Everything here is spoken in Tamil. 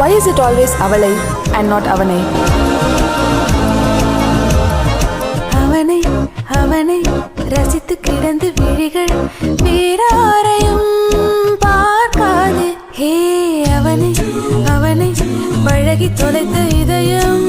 Why is it always அவளை and not அவனை? அவனை அவனை ரசித்து கிடந்து விழிகள் வேறாரையும் பார்க்காது. ஹே அவனை அவனை பழகி தொலைத்த இதயம்